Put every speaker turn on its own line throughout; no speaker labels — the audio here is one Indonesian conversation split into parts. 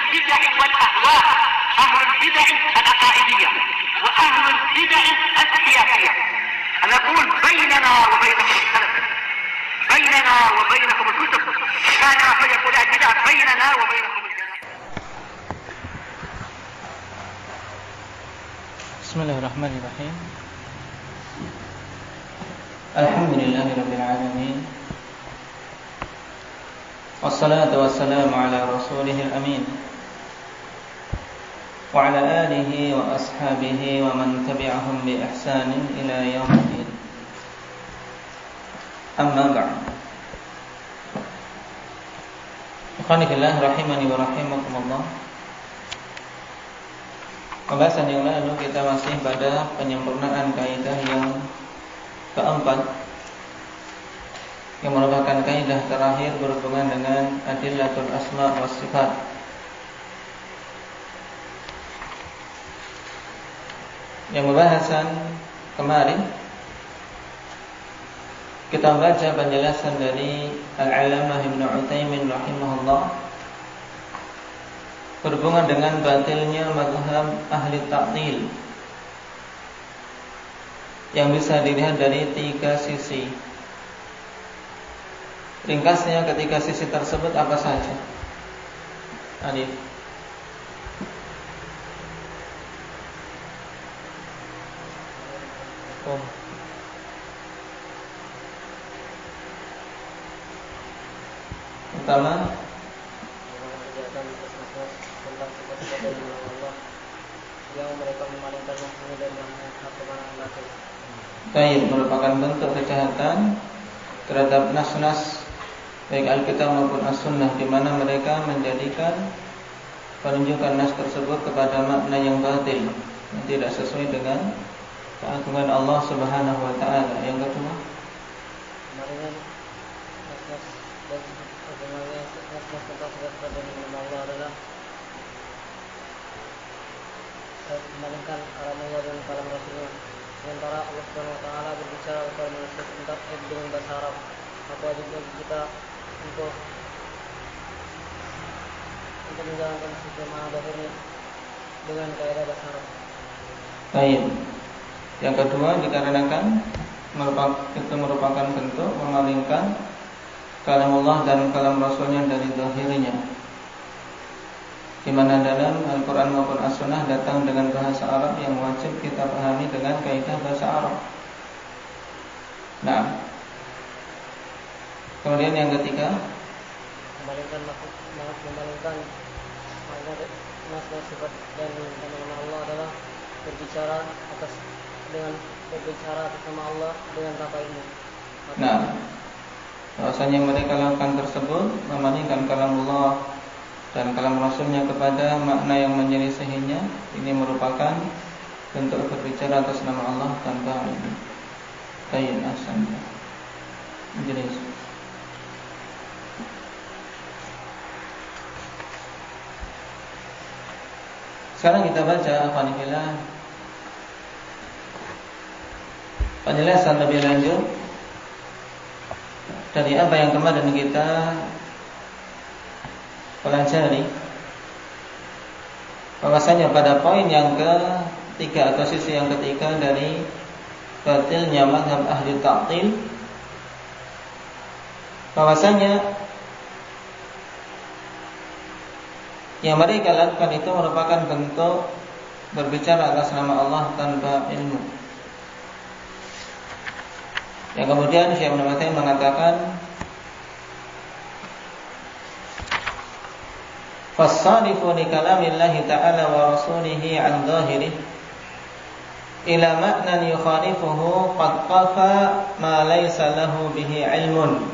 البدع والأهواء، أهل البدع العقائدية وأهل البدع السياسية. أنا أقول بيننا وبينكم السلف، بيننا وبينكم الكتب، كان فيقول البدع بيننا وبينكم السلف.
Bismillahirrahmanirrahim. Alhamdulillahirabbil alamin. Wassalatu wassalamu ala rasulihil amin. Wa ala alihi wa ashabihi wa man tabi'ahum bi ihsanin ila yaumiddin. Amma ba'd. Ikhwani fillah rahimani wa rahimakumullah. Pembahasan yang lalu kita masih pada penyempurnaan kaidah yang keempat, yang merupakan kaidah terakhir berhubungan dengan adillatul asma was sifat. Yang pembahasan kemarin kita baca penjelasan dari Al-Allamah Ibnu Utsaimin rahimahullah berhubungan dengan batilnya mazhab ahli ta'til yang bisa dilihat dari 3 sisi. Ringkasnya, ketiga sisi tersebut apa saja? Adif. Pertama, yang mereka memalingkan makhluk dari hak kebenaran. Baik, merupakan bentuk kejahatan terhadap nas-nas baik Alkitab maupun As-Sunnah, di mana mereka menjadikan penunjukan nas tersebut kepada makna yang batil, yang tidak sesuai dengan keagungan Allah Subhanahu wa taala. Yang kedua, kemarin nas-nas dan sebenarnya nas-nas tentang kepada Allah adalah memalingkan kalam Allah dan kalam Rasulnya. Sementara Allah Subhanahu wa taala berbicara kepada manusia tentang dengan bahasa Arab. Maka wajib bagi kita untuk menjalankan sistema bahasa dengan kaidah bahasa Arab. Baik. Yang kedua, dikarenakan itu merupakan bentuk memalingkan kalam Allah dan kalam Rasulnya dari zahirnya, di mana dalam Al-Quran maupun As-Sunnah datang dengan bahasa Arab yang wajib kita pahami dengan kaidah bahasa Arab. Nah, kemudian yang ketiga, memalingkan nas-nas sifat dan nama Allah adalah berbicara atas nama Allah dengan tanpa ilmu. Nah, bahwasanya mereka lakukan tersebut memalingkan kalam Allah dan kalam Rasulnya kepada makna yang menyelisihinya, ini merupakan bentuk berbicara atas nama Allah tanpa ilmu. Baik, asal jelas. Sekarang kita baca penjelasan lebih lanjut dari apa yang kemarin kita pelajari, bahwasanya pada poin yang ketiga atau sisi yang ketiga dari batilnya mazhab ahli ta'til, bahwasanya yang mereka lakukan itu merupakan bentuk berbicara atas nama Allah tanpa ilmu. Yang kemudian Syekh Ibnu Utsaimin mengatakan, fasarifu li kalamillahi ta'ala wa rasulihi an zahirih ila ma'nan yukhalifuhu qad qafa ma laysa lahu bihi ilmun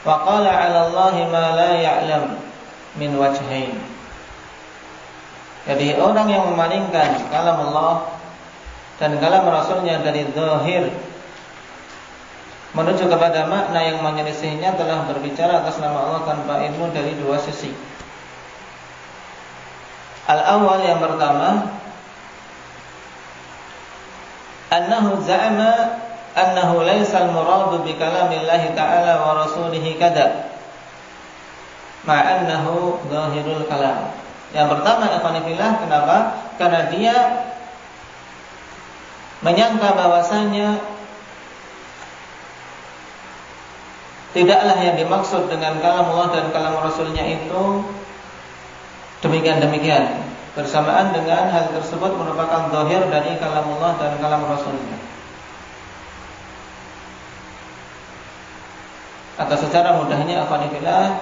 wa qala 'ala Allahi ma la ya'lam min wajhain. Jadi orang yang memalingkan kalam Allah dan kalam Rasulnya dari zahir menuju kepada makna yang menyelisihinya telah berbicara atas nama Allah tanpa ilmu dari 2 sisi. Al-awwal, yang pertama, annahu za'ama annahu laysa al-muradu bi kalamillahi ta'ala wa rasulihi kada, ma'annahu zahirul kalam. Yang pertama, ikhwan fillah, kenapa? Karena dia menyangka bahwasanya tidaklah yang dimaksud dengan kalam Allah dan kalam Rasulnya itu demikian-demikian, bersamaan dengan hal tersebut merupakan zahir dari kalam Allah dan kalam Rasulnya. Atau secara mudahnya, afanillah,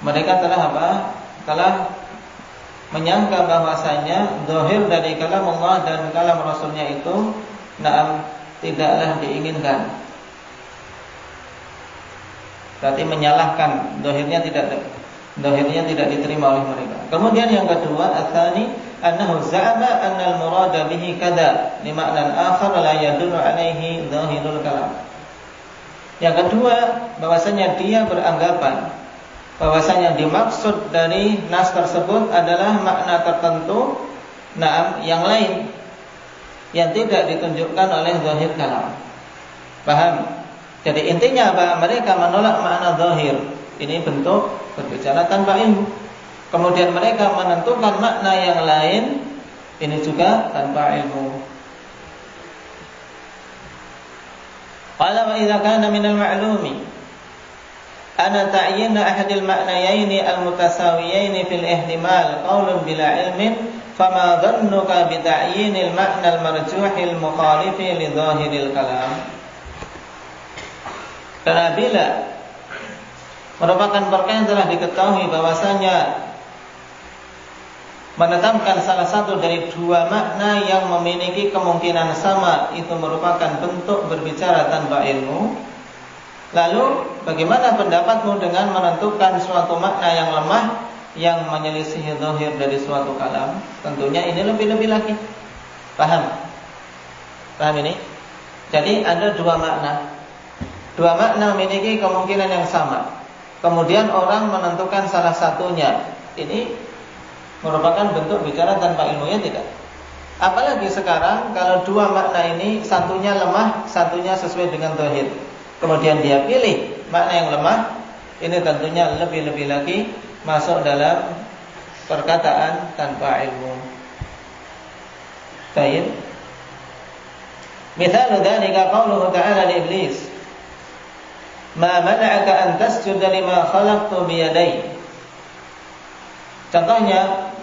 mereka telah apa? Telah menyangka bahwasanya zahir dari kalam Allah dan kalam Rasulnya itu tidaklah diinginkan. Berarti menyalahkan, zahirnya tidak diterima oleh mereka. Kemudian yang kedua, atsani annahu za'ama anna al-murada bihi kada li ma'nan akhar la yadullu alaihi zahirul kalam. Yang kedua, bahwasanya dia beranggapan bahwasanya dimaksud dari nas tersebut adalah makna tertentu yang lain yang tidak ditunjukkan oleh zahir kalam. Paham? Jadi intinya apa? Mereka menolak makna zahir. Ini bentuk berbicara tanpa ilmu. Kemudian mereka menentukan makna yang lain, ini juga tanpa ilmu. Qala wa idza kana min al-ma'lumi ana ta'yin ahadil ma'nayaini al-mutasawiyaini fil ihtimal qaulun bila ilmin fama dhannuka bi ta'yinil ma'na al-marjuhil mukhalifi li dhahiril kalam. Karena bila merupakan perkara yang telah diketahui bahwasanya menetapkan salah satu dari dua makna yang memiliki kemungkinan sama itu merupakan bentuk berbicara tanpa ilmu, lalu bagaimana pendapatmu dengan menentukan suatu makna yang lemah yang menyelisihi zahir dari suatu kalam? Tentunya ini lebih-lebih lagi. Paham? Paham ini? Jadi ada dua makna. Dua makna memiliki kemungkinan yang sama. Kemudian orang menentukan salah satunya. Ini merupakan bentuk bicara tanpa ilmunya, tidak? Apalagi sekarang kalau dua makna ini satunya lemah, satunya sesuai dengan zahir. Kemudian dia pilih makna yang lemah, ini tentunya lebih-lebih lagi masuk dalam perkataan tanpa ilmu. Baik. Misal dzalika qauluhu ta'ala li iblis, "Ma mana'aka an tasjuda lima khalaqtu bi yadayya." Contohnya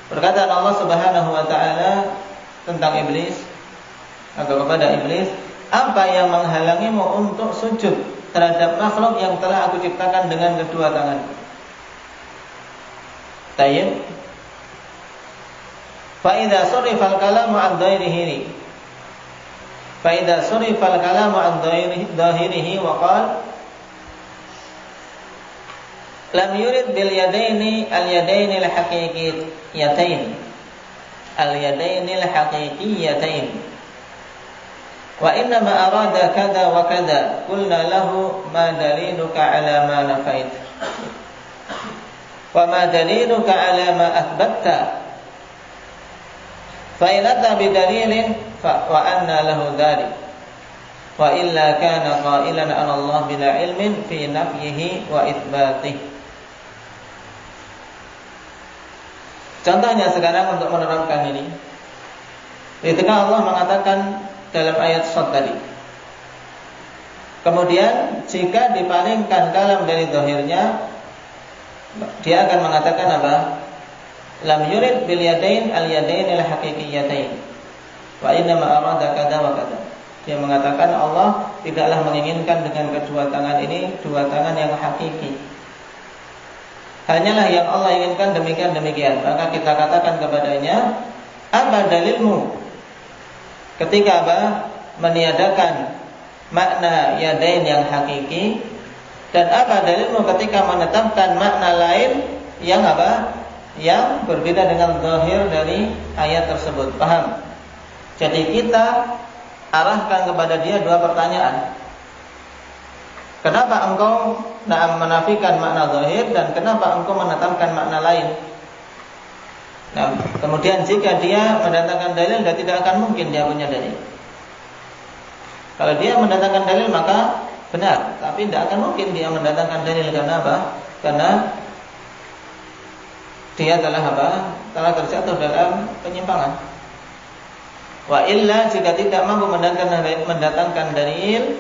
perkataan Allah Subhanahu wa taala tentang iblis atau kepada iblis, apa yang menghalangimu untuk sujud terhadap makhluk yang telah aku ciptakan dengan kedua tangan? Tayyib. Fa idza surifa al-kalamu an dhahirihi. Fa idza surifa al-kalamu an dhahirihi wa qala lam yurid bil yadaini al yadaini al haqiqiyatain al yadaini al haqiqiyatain wa inna ma arada kada wa kada qulna lahu ma daliluka ala ma nafait wa ma daliluka ala ma athbatta fa in ata bi dalilin fa wa anna lahu dhalik wa illa kana qailan an Allah bila ilmin fi nafyihi wa itsbatihi. Contohnya sekarang untuk menerangkan ini, ketika Allah mengatakan dalam ayat Shad tadi, kemudian jika dipalingkan kalam dari zahirnya, dia akan mengatakan apa? Lam yurid bil yadain al yadain al haqiqiyatain wa inna ma arada kada wa kada. Dia mengatakan Allah tidaklah menginginkan dengan kedua tangan ini dua tangan yang hakiki. Hanyalah yang Allah inginkan demikian-demikian. Maka kita katakan kepadanya, apa dalilmu ketika meniadakan makna yadain yang hakiki, dan apa dalilmu ketika menetapkan makna lain yang yang berbeda dengan zahir dari ayat tersebut? Paham? Jadi kita arahkan kepada dia dua pertanyaan. Kenapa engkau menafikan makna zahir dan kenapa engkau menetapkan makna lain? Nah, kemudian jika dia mendatangkan dalil, dan tidak akan mungkin dia punya dalil. Kalau dia mendatangkan dalil maka benar, tapi tidak akan mungkin dia mendatangkan dalil. Karena apa? karena dia telah telah terjatuh dalam penyimpangan. Wa illa, jika tidak mampu mendatangkan dalil,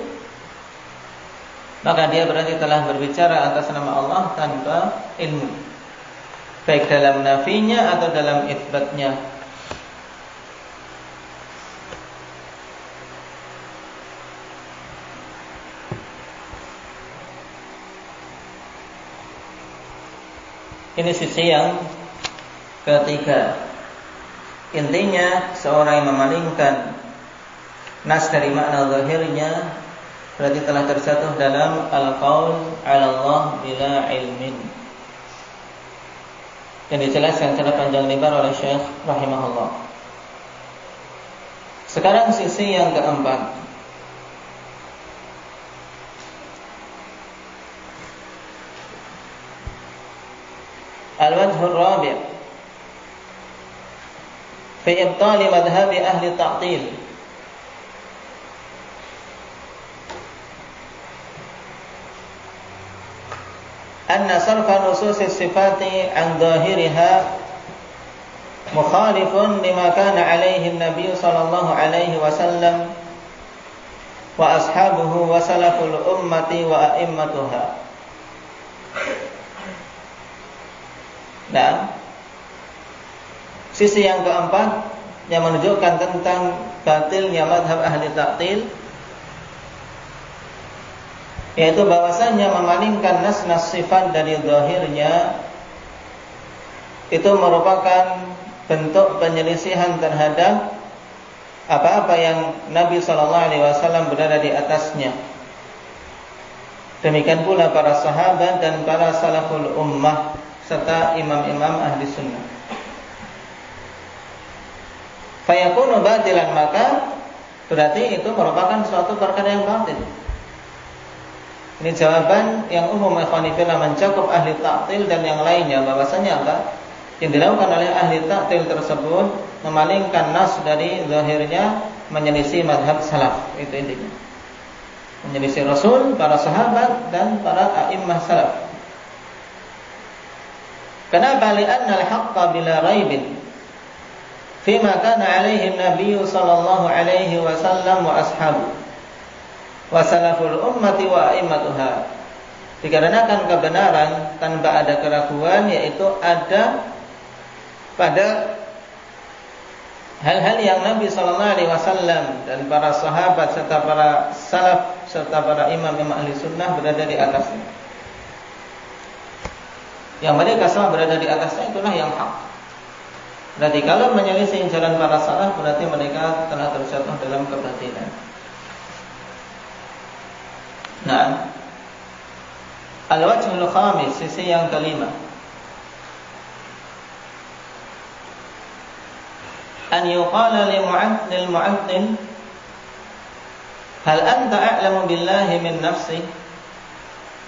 maka dia berarti telah berbicara atas nama Allah tanpa ilmu, baik dalam nafinya atau dalam itsbatnya. Ini sisi yang ketiga. Intinya, seorang yang memalingkan nas dari makna zahirnya berarti telah terjatuh dalam al-qaul 'ala Allah bila ilmin. Yang dijelaskan secara panjang lebar oleh Syekh rahimahullah. Sekarang sisi yang keempat. Al-wajhur rabi' fi ibtal madhhab ahli ta'til. Anna sarfa nusus as-sifati an zahiriha mukhalifun lima kana alaihi an-nabiy sallallahu alaihi wasallam wa ashabuhu wa salaful ummati wa a'immatuha. Nah, sisi yang keempat yang menunjukkan tentang batilnya madhab ahli ta'til, yaitu bahwasanya memalingkan nas-nas sifat dari zahirnya itu merupakan bentuk penyelisihan terhadap apa-apa yang Nabi SAW berada di atasnya. Demikian pula para sahabat dan para salaful ummah serta imam-imam ahli sunnah. Fayakunu batilan, maka berarti itu merupakan suatu perkara yang batil. Ini jawaban yang umum, ikhwanifillah, mencakup ahli ta'til dan yang lainnya, bahwasanya apa? Yang dilakukan oleh ahli ta'til tersebut memalingkan nas dari zahirnya, menyelisih madhab salaf. Itu intinya, menyelisih Rasul, para sahabat dan para a'immah salaf. Kenapa? Li'anna al-haqqa bila raibin fima kana alaihi an-nabiy sallallahu alaihi wasallam wa ashabu wa salaful ummati wa a'immatuha. Dikarenakan kebenaran tanpa ada keraguan, yaitu ada pada hal-hal yang Nabi sallallahu alaihi wasallam dan para sahabat serta para salaf serta para imam-imam ahli sunnah berada di atasnya. Yang mereka semua berada di atasnya, itulah yang hak. Berarti kalau menyelisih jalan para salaf, berarti mereka telah terjatuh dalam kebatilan. Nah, al-wajhul khamis, sisi yang kelima. An yuqala lil mu'attil, hal anta a'lamu billahi min nafsi?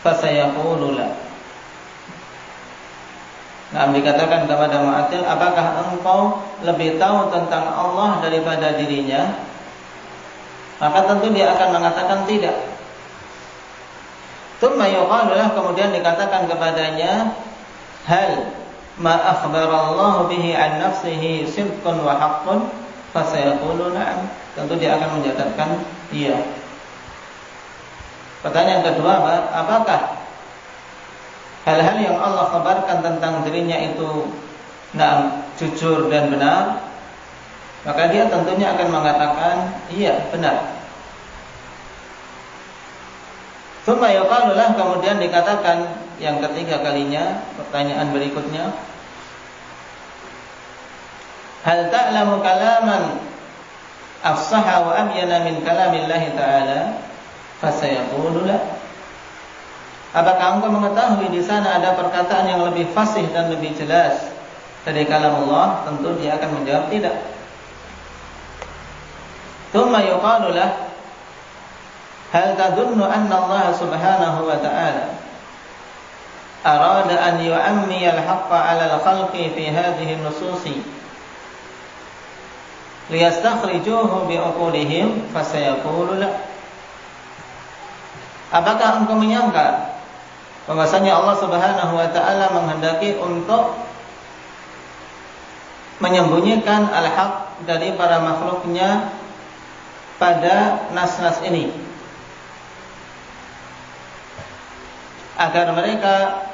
Fasayaqulu la. Nah, dikatakan kepada mu'attil, apakah engkau lebih tahu tentang Allah daripada dirinya? Maka tentu dia akan mengatakan tidak. Tsumma yuqalu lah, kemudian dikatakan kepadanya, hal ma akhbarallahu bihi an nafsihi sidqun wa haqqun? Fasayaqulu na'am. Tentu dia akan menjawabkan iya. Pertanyaan kedua, apakah hal-hal yang Allah kabarkan tentang dirinya itu jujur dan benar? Maka dia tentunya akan mengatakan iya, benar. Tsumma yuqalu lah, kemudian dikatakan yang ketiga kalinya, pertanyaan berikutnya, hal ta'lamu kalaman afsaha wa abyana min kalamillahi ta'ala? Fasayaqulu la. Apakah engkau mengetahui di sana ada perkataan yang lebih fasih dan lebih jelas dari kalam Allah? Tentu dia akan menjawab tidak. Tsumma yuqalu lah, hal tadunnu anna Allah subhanahu wa ta'ala arada an yu'ammi al-haqqa 'ala al-khalqi fi hadhihi an-nususi liyastakhrijuhu bi'uqulihim? Fasayaqulu la. Apakah engkau menyangka bahwasanya Allah Subhanahu wa taala menghendaki untuk menyembunyikan al-haq dari para makhluknya pada nas-nas ini, agar mereka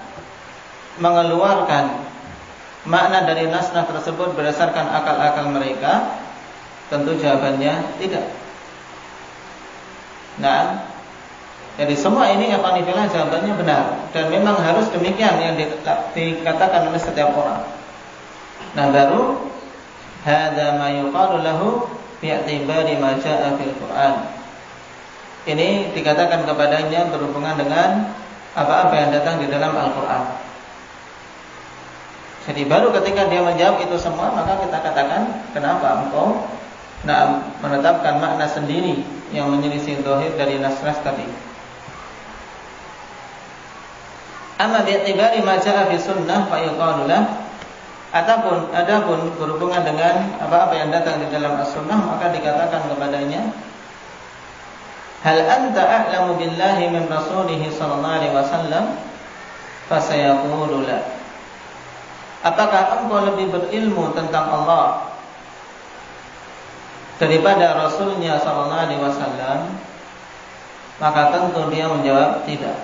mengeluarkan makna dari nas-nas tersebut berdasarkan akal-akal mereka. Tentu jawabannya tidak. Nah, jadi semua ini ikhwanillah jawabannya benar, dan memang harus demikian yang dikatakan oleh setiap orang. Nah, baru hadza ma yuqalu lahu bi'tibari ma jaa'a fil Qur'an. Ini dikatakan kepadanya berhubungan dengan apa-apa yang datang di dalam Al-Qur'an. Jadi baru ketika dia menjawab itu semua, maka kita katakan, kenapa engkau menetapkan makna sendiri yang menyelisih zahir dari nas-nas tadi. Amma bi'tibari ma jaa'a fi sunnah fa yuqalu lahu, adapun berhubungan dengan apa-apa yang datang di dalam as-sunnah, maka dikatakan kepadanya, hal anta a'lamu billahi min rasulih sallallahu alaihi wasallam? Fasayaqulu la. Apakah engkau lebih berilmu tentang Allah daripada Rasulnya sallallahu alaihi wasallam? Maka tentu dia menjawab tidak.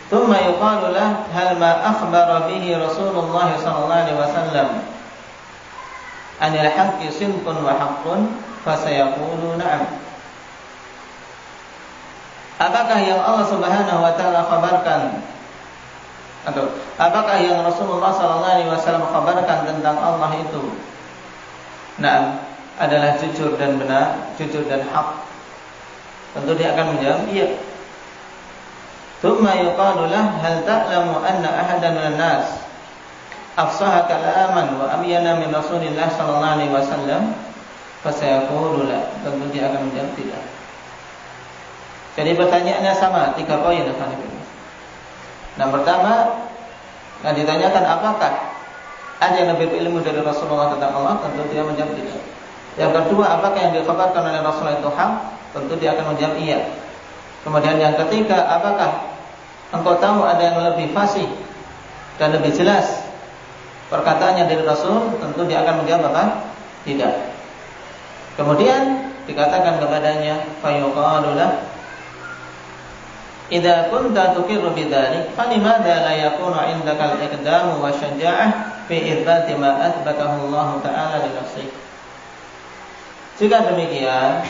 Thumma yuqalu lah, hal ma akhbara bihi Rasulullah sallallahu alaihi wasallam anil haqqi sinqun wa haqqun? Fasayaqulu na'am. Apakah yang Allah Subhanahu wa taala kabarkan, atau apakah yang Rasulullah sallallahu alaihi wasallam kabarkan tentang Allah itu adalah jujur dan benar, jujur dan hak? Tentu dia akan menjawab iya. Thumma yuqalu lah, hal ta'lamu anna ahadan minan nas afsaha kalaman wa abyana min Rasulillah sallallahu alaihi wasallam? Fasayaqulu la. Tentu dia akan menjawab tidak. Jadi pertanyaannya sama, 3 poin. Nah, pertama, ditanyakan apakah ada yang lebih ilmu dari Rasulullah tentang Allah? Tentu dia menjawab tidak. Yang kedua, apakah yang dikhabarkan oleh Rasulullah itu hak? Tentu dia akan menjawab iya. Kemudian yang ketiga, apakah engkau tahu ada yang lebih fasih dan lebih jelas perkataannya dari Rasul? Tentu dia akan menjawab apa? Tidak. Kemudian dikatakan kepadanya, fayuqalu lah, idza kunta tuqirru bidzalik falimadza la yakunu 'indaka al-iqdamu wa syaja'ah fi itsbati ma athbatahu Allah ta'ala li nafsihi. Jika demikian,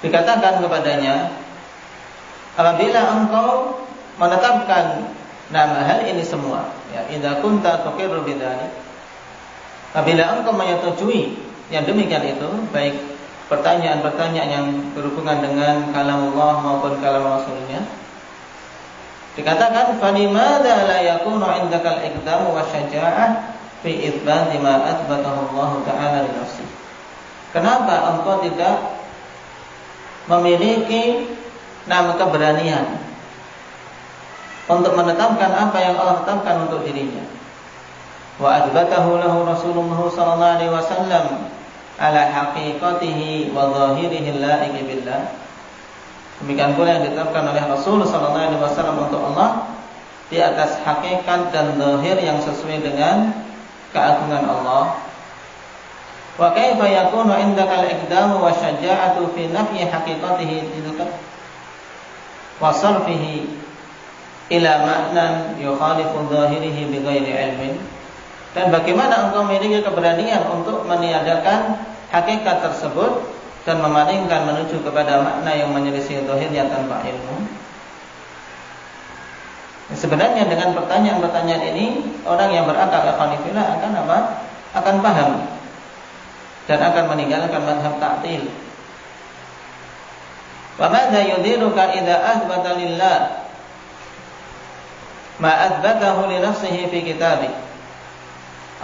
dikatakan kepadanya, apabila engkau menetapkan hal ini semua, ya, idza kunta tuqirru bidzalik, apabila engkau menyetujui yang demikian itu, baik pertanyaan-pertanyaan yang berhubungan dengan kalam Allah maupun kalam Rasulnya, dikatakan falimadza la yakunu 'indaka al-iqdamu wasyaja'ah fi itsbati ma athbatahu Allah ta'ala li nafsihi. Kenapa engkau tidak memiliki keberanian untuk menetapkan apa yang Allah tetapkan untuk dirinya? Wa athbatahu lahu Rasulullah sallallahu alaihi wasallam ala haqiqatihi wa zahirihi la'iqi billah. Demikian pula yang ditetapkan oleh Rasul sallallahu alaihi wasallam untuk Allah di atas hakikat dan zahir yang sesuai dengan keagungan Allah. Wa kaifa yakunu 'indaka al-iqdamu wa syaja'atu fi nafyi haqiqatihi tilka wa sarfihi ila ma'nan yukhalifu zahirihi bighairi ilmin? Dan bagaimana engkau memiliki keberanian untuk meniadakan hakikat tersebut dan memalingkan menuju kepada makna yang menyelisih zahirnya tanpa ilmu? Sebenarnya dengan pertanyaan-pertanyaan ini, orang yang berakal ikhwanillah akan apa? Akan paham dan akan meninggalkan mazhab ta'til. Wa madza yudhiruka idza athbata lillah ma athbatahu li nafsihi fi kitabih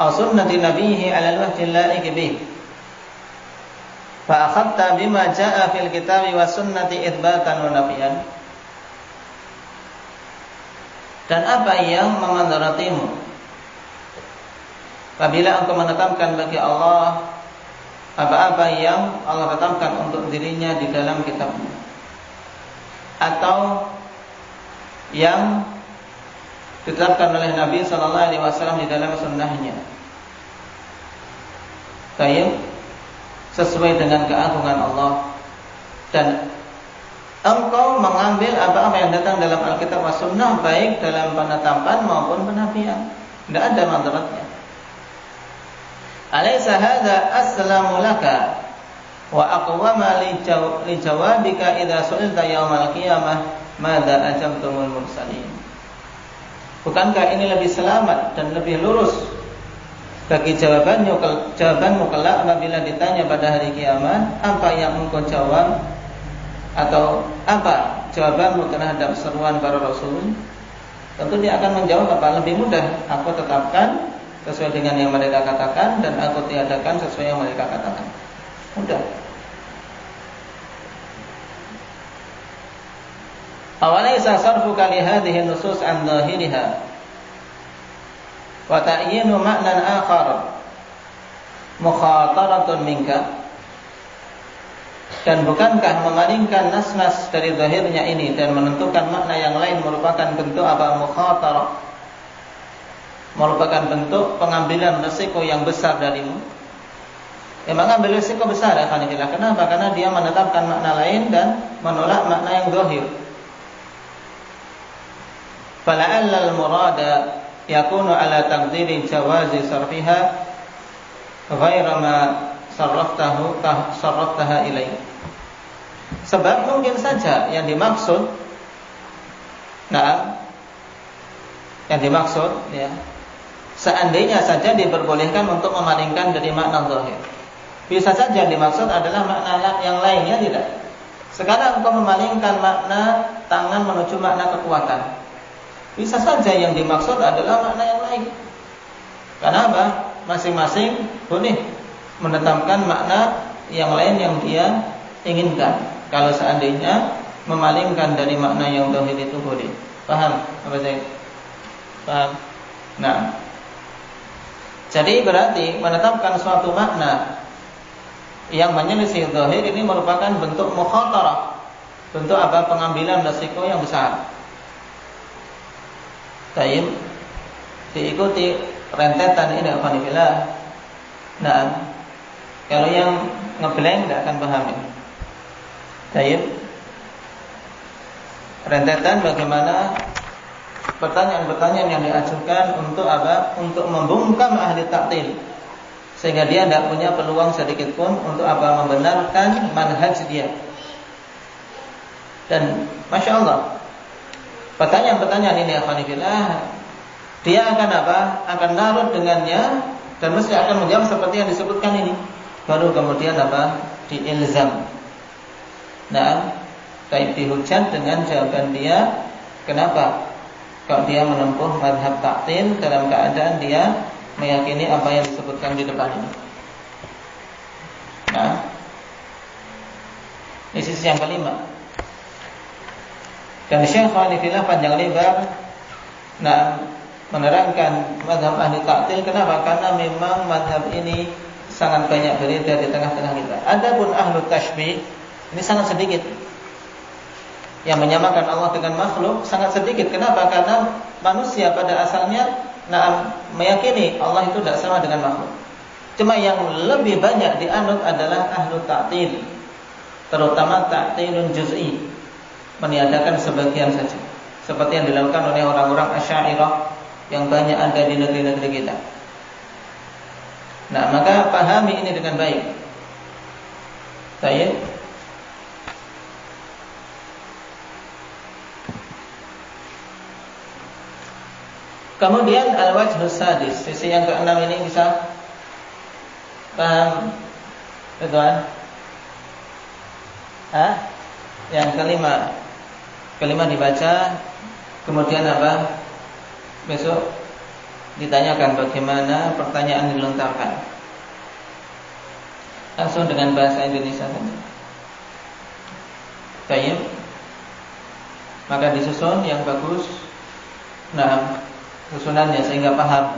aw sunnati nabiyhi 'ala al-wajhi al-la'iq bih fa akhadta bima jaa'a fil kitabi was sunnati itsbatan wa nafyan. Dan apa yang memandaratimu apabila engkau menetapkan bagi Allah apa-apa yang Allah tetapkan untuk dirinya di dalam kitabnya, atau yang ditetapkan oleh Nabi sallallahu alaihi wasallam di dalam sunnahnya. Baik, sesuai dengan keagungan Allah, dan engkau mengambil apa-apa yang datang dalam Alkitab was sunnah, baik dalam penetapan maupun penafian, tidak ada madaratnya. Alaysa hadza aslamu laka wa aqwama li jawabika idza su'ilta yaumal qiyamah madza ajabtumul mursalin. Bukankah ini lebih selamat dan lebih lurus bagi jawabanmu kelak apabila ditanya pada hari kiamat apa yang engkau jawab, atau apa jawabanmu terhadap seruan para rasul? Tentu dia akan menjawab apa? Lebih mudah, aku tetapkan sesuai dengan yang mereka katakan, dan aku tiadakan sesuai yang mereka katakan. Mudah. Awalaysa sarfuka li hadhihi nusus an dhahiriha wa ta'yinu ma'nan akhar mukhataratun minka. Dan bukankah memalingkan nas-nas dari zahirnya ini dan menentukan makna yang lain merupakan bentuk apa? Mukhatarah, merupakan bentuk pengambilan resiko yang besar darimu. Mengambil resiko besar ya Khanifillah. Kenapa? Karena dia menetapkan makna lain dan menolak makna yang zahir. Fala'alla al-murada yakunu ala taqdiri jawazi sarfiha ghaira ma sarraftaha ilaih. Sebab mungkin saja yang dimaksud, ya, seandainya saja diperbolehkan untuk memalingkan dari makna zahir, bisa saja dimaksud adalah makna yang lainnya, tidak. Sekarang engkau memalingkan makna tangan menuju makna kekuatan, bisa saja yang dimaksud adalah makna yang lain. Karena apa? Masing-masing boleh menetapkan makna yang lain yang dia inginkan. Kalau seandainya memalingkan dari makna yang zahir itu boleh. Paham apa saya? Paham? Nah, jadi berarti menetapkan suatu makna yang menyelisih zahir ini merupakan bentuk mukhatarah, bentuk apa? Pengambilan resiko yang besar. Baik, diikuti rentetan ini alhamdulillah. Nah, kalau yang ngeblank tidak akan paham ini. Baik, rentetan bagaimana pertanyaan-pertanyaan yang diajukan untuk apa? Untuk membungkam ahli ta'til, sehingga dia tidak punya peluang sedikit pun untuk apa? Membenarkan manhaj dia. Dan Masya Allah, pertanyaan-pertanyaan ini alhamdulillah, dia akan apa? Akan larut dengannya dan mesti akan menjawab seperti yang disebutkan ini. Baru kemudian apa? Diilzam. Nah, baik dihujat dengan jawaban dia. Kenapa? Kalau dia menempuh mazhab ta'til dalam keadaan dia meyakini apa yang disebutkan di depan ini. Nah, ini sisi yang kelima. Dan Syekh Khalifillah panjang lebar menerangkan mazhab ahli ta'til. Kenapa? Karena memang mazhab ini sangat banyak beredar di tengah-tengah kita. Adapun ahlu tashbih ini sangat sedikit. Yang menyamakan Allah dengan makhluk sangat sedikit. Kenapa? Karena manusia pada asalnya meyakini Allah itu tidak sama dengan makhluk. Cuma yang lebih banyak dianut adalah ahlu ta'til, terutama ta'tilun juz'i, meniadakan sebagian saja, seperti yang dilakukan oleh orang-orang Asy'ariyah yang banyak ada di negeri-negeri kita. Nah, maka pahami ini dengan baik. Baik. Kemudian al-wajhus sadis, sisi yang keenam ini bisa paham, Tuan? Yang kelima dibaca, kemudian apa? Besok ditanyakan bagaimana pertanyaan dilontarkan. Langsung dengan bahasa Indonesia saja. Baik. Maka disusun yang bagus. Nah, susunannya sehingga paham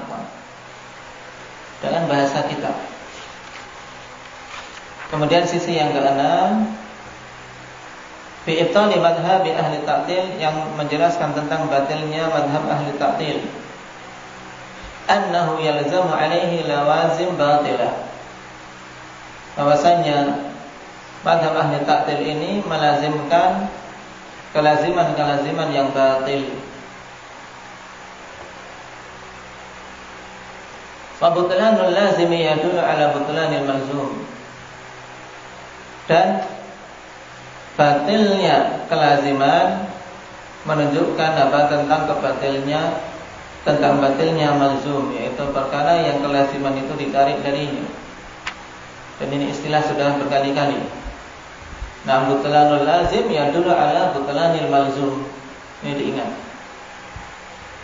dengan bahasa kita. Kemudian sisi yang keenam, fi ibtali madhhabi ahli ta'til, yang menjelaskan tentang batilnya madhab ahli ta'til. Annahu yalzamu alaihi lawazim batilah. Bahwasanya madhab ahli ta'til ini melazimkan kelaziman-kelaziman yang batil. Fa butlanul lazimi yadullu ala butlanil malzum. Dan batilnya kelaziman menunjukkan tentang batilnya malzum, yaitu perkara yang kelaziman itu ditarik darinya. Dan ini istilah sudah berkali-kali. Nah, butlanul lazim yadullu ala butlanil malzum. Ini diingat.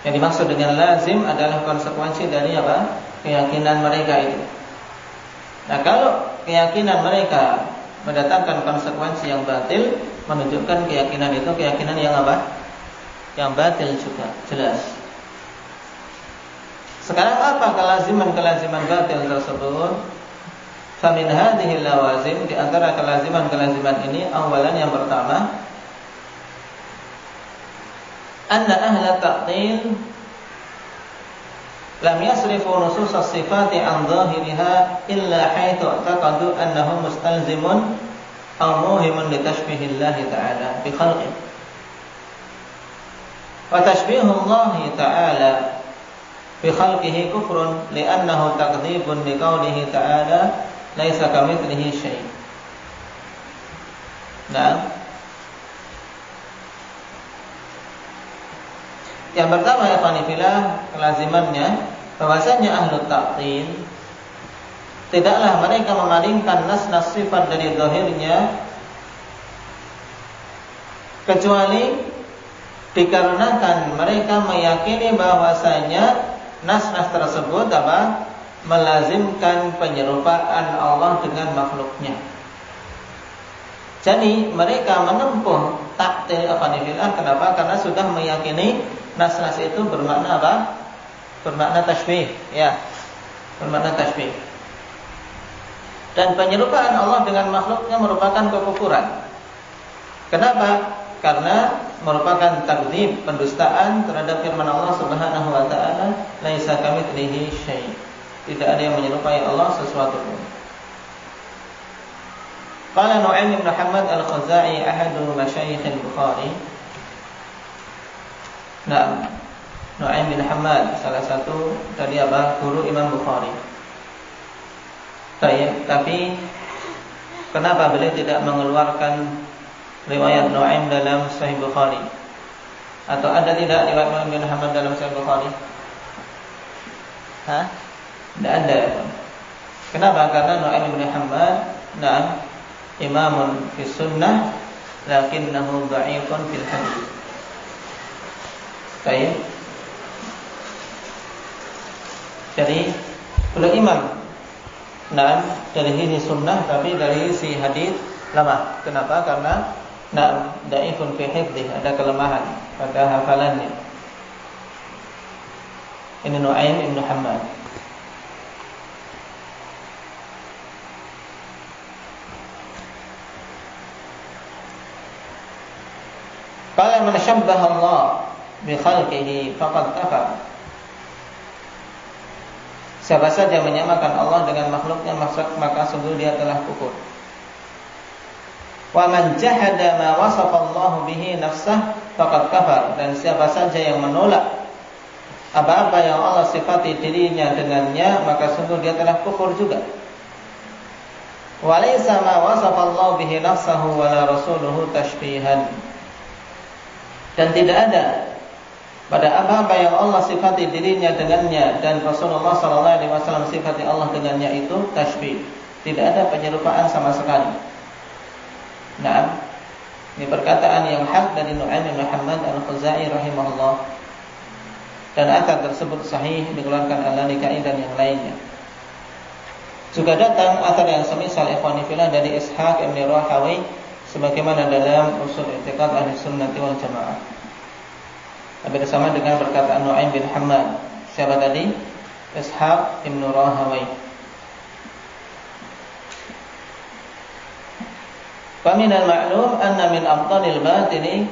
Yang dimaksud dengan lazim adalah konsekuensi dari apa? Keyakinan mereka itu. Nah, kalau keyakinan mereka mendatangkan konsekuensi yang batil, menunjukkan keyakinan itu keyakinan yang apa? Yang batil juga, jelas. Sekarang apa kelaziman-kelaziman batil tersebut? Famin hadhil lawazim, di antara kelaziman-kelaziman ini, awalan yang pertama, anna ahla ta'til lam yasrifu nusus as-sifati an zahiriha illa haitsu i'taqadu annahu mustalzimun aw muhimun li tashbihillah ta'ala bi khalqihi. Wa tashbihu Allah ta'ala bi khalqihi kufrun li'annahu takdzibun li qawlihi ta'ala laisa kamitslihi syai'. Nah, yang pertama ya panifillah, kelazimannya bahwasanya ahlu ta'til tidaklah mereka memalingkan nas-nas sifat dari zahirnya kecuali dikarenakan mereka meyakini bahwasanya nas-nas tersebut apa? Melazimkan penyerupaan Allah dengan makhluknya. Jadi mereka menempuh ta'til afanifillah. Kenapa? Karena sudah meyakini nas-nas itu bermakna apa? Bermakna tasbih, ya. Bermakna tasbih. Dan penyerupaan Allah dengan makhluknya merupakan kekufuran. Kenapa? Karena merupakan takdzib, pendustaan terhadap firman Allah Subhanahu wa taala, laisa kamitslihi syai'. Tidak ada yang menyerupai Allah sesuatu pun. Qala Nu'aym bin Muhammad al-Khuzai, ahadu masyayikh al-Bukhari. Nah, Nu'aym bin Muhammad, salah satu dari apa? Guru Imam Bukhari. Tapi kenapa beliau tidak mengeluarkan riwayat Nu'aym dalam Sahih Bukhari? Atau ada tidak riwayat Nu'aym bin Muhammad dalam Sahih Bukhari? Hah? Tidak ada. Kenapa? Karena Nu'aym bin Muhammad imamun fi sunnah lakinnahu dha'ifun fil hadis. Baik. Jadi beliau imam dari sisi sunnah, tapi dari sisi hadis lemah. Kenapa? Karena dha'ifun fi hifdzih, ada kelemahan pada hafalannya. Ini Nu'aym bin Muhammad. Qala man syabbaha Allah bi khalqihi faqad kafar. Siapa saja menyamakan Allah dengan makhluknya, maka sungguh dia telah kufur. Wa man jahada ma wasafa Allah bihi nafsah faqad kafar. Dan siapa saja yang menolak apa-apa yang Allah sifati dirinya dengannya, maka sungguh dia telah kufur juga. Wa laysa ma wasafa Allah bihi nafsahu wa la rasuluhu tashbihan. Dan tidak ada pada apa-apa yang Allah sifati dirinya dengannya dan Rasulullah SAW sifati Allah dengannya itu tasbih. Tidak ada penyerupaan sama sekali. Nah, ini perkataan yang hak dari Nu'aym bin Muhammad al-Khuzai rahimahullah. Dan athar tersebut sahih, dikeluarkan Al-Lalikai dan yang lainnya. Juga datang athar yang semisal ikhwani fillah dari Ishaq ibn Rahawi, sebagaimana dalam usul i'tiqad ahli sunnati wal jamaah. Hampir sama dengan perkataan Nu'aym bin Muhammad. Siapa tadi? Ishaq ibn Rahawai. Fa minal ma'lum anna min abtalil batini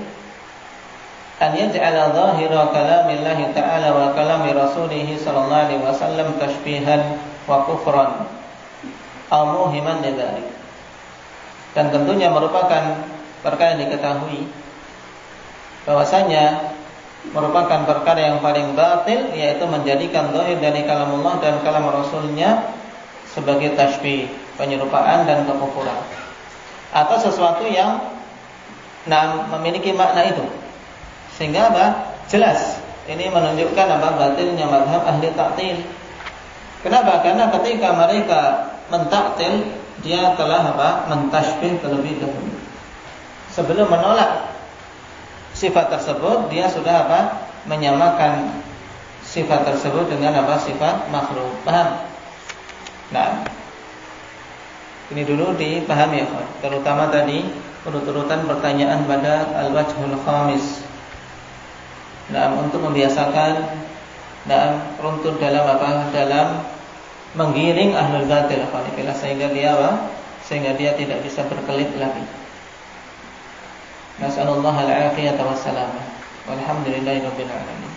an yaj'ala dhahira kalamillahi ta'ala wa kalami rasulih sallallahu alaihi wasallam tashbihan wa kufran aw muhiman lidzalik. Dan tentunya merupakan perkara yang diketahui bahwasanya merupakan perkara yang paling batil, yaitu menjadikan zahir dari kalamullah dan kalam rasulnya sebagai tashbih, penyerupaan dan kekufuran, atau sesuatu yang memiliki makna itu. Sehingga apa? Jelas ini menunjukkan apa? Batilnya mazhab ahli ta'til. Kenapa? Karena ketika mereka mentaktil, dia telah apa? Mentashbih terlebih dahulu. Sebelum menolak sifat tersebut, dia sudah apa? Menyamakan sifat tersebut dengan apa? Sifat makhluk. Paham? Nah, ini dulu dipahami ya, terutama tadi urut-urutan pertanyaan pada al-wajhul khamis. Nah, untuk membiasakan runtun dalam apa? Dalam menggiring ahlul batil sehingga dia tidak bisa berkelit lagi. Nasallallahu al-afiyata wassalamah. Walhamdulillahirabbil alamin.